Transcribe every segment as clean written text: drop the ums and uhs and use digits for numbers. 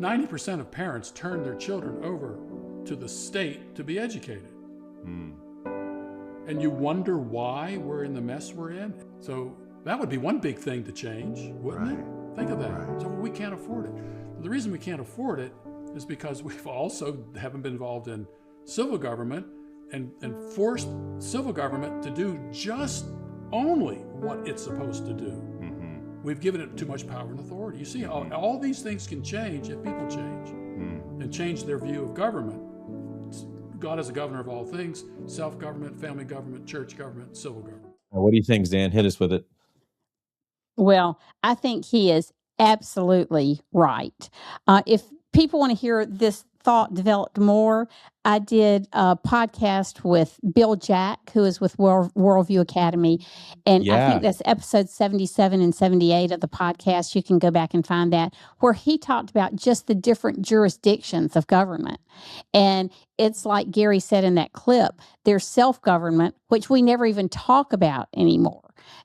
90% of parents turn their children over to the state to be educated. And you wonder why we're in the mess we're in. So that would be one big thing to change, wouldn't it? Think of that. So we can't afford it. The reason we can't afford it is because we've also haven't been involved in civil government and forced civil government to do just only what it's supposed to do. We've given it too much power and authority. You see, all these things can change if people change and change their view of government. God is the governor of all things: self-government, family government, church government, civil government. What do you think, Zan? Hit us with it. Well, I think he is absolutely right. If people want to hear this thought developed more, I did a podcast with Bill Jack, who is with Worldview Academy. And I think that's episode 77 and 78 of the podcast. You can go back and find that, where he talked about just the different jurisdictions of government. And it's like Gary said in that clip, there's self-government, which we never even talk about anymore.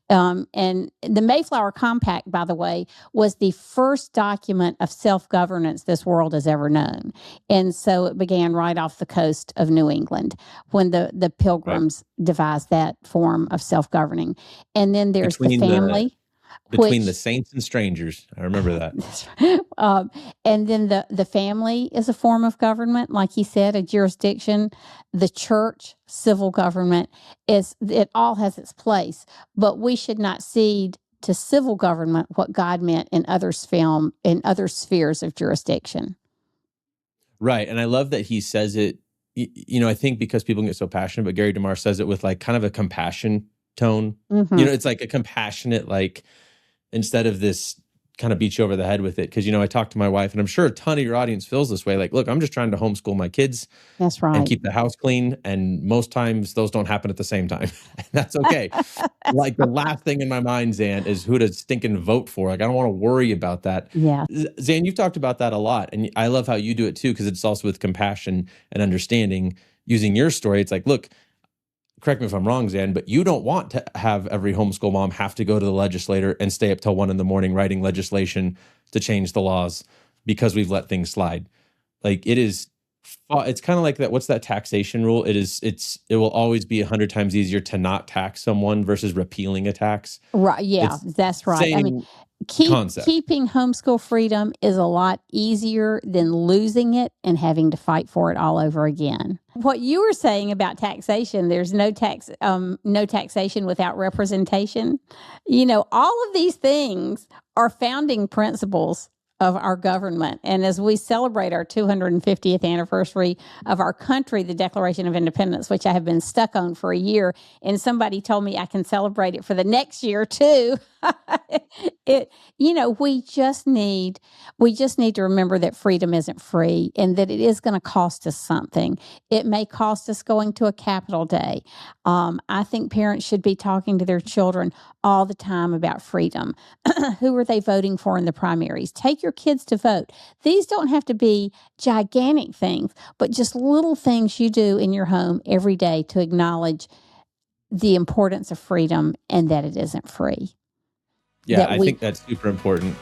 And the Mayflower Compact, by the way, was the first document of self-governance this world has ever known. And so it began right off the coast of New England when the Pilgrims devised that form of self-governing. And then there's the family. Between the saints and strangers. I remember that. And then the family is a form of government, like he said, a jurisdiction. The church, civil government, it all has its place. But we should not cede to civil government what God meant in other spheres of jurisdiction. Right. And I love that he says it, I think because people get so passionate, but Gary DeMar says it with like kind of a compassion tone. It's like a compassionate, like, instead of this kind of beat you over the head with it. Because, I talked to my wife, and I'm sure a ton of your audience feels this way. Like, look, I'm just trying to homeschool my kids. That's right. And keep the house clean. And most times those don't happen at the same time. That's okay. Like, the last thing in my mind, Zan, is who to stinking vote for. Like, I don't want to worry about that. Yeah. Zan, you've talked about that a lot. And I love how you do it too, because it's also with compassion and understanding. Using your story, it's like, look, correct me if I'm wrong, Zan, but you don't want to have every homeschool mom have to go to the legislator and stay up till 1 a.m. writing legislation to change the laws because we've let things slide. Like, it's kind of like that. What's that taxation rule? It will always be 100 times easier to not tax someone versus repealing a tax. Right. Yeah, that's right. I mean, keeping homeschool freedom is a lot easier than losing it and having to fight for it all over again. What you were saying about taxation, there's no taxation without representation. All of these things are founding principles of our government. And as we celebrate our 250th anniversary of our country, the Declaration of Independence, which I have been stuck on for a year, and somebody told me I can celebrate it for the next year too. We just need to remember that freedom isn't free and that it is going to cost us something. It may cost us going to a Capitol Day. I think parents should be talking to their children all the time about freedom. Who are they voting for in the primaries? Take your kids to vote. These don't have to be gigantic things, but just little things you do in your home every day to acknowledge the importance of freedom and that it isn't free. Yeah, I think that's super important.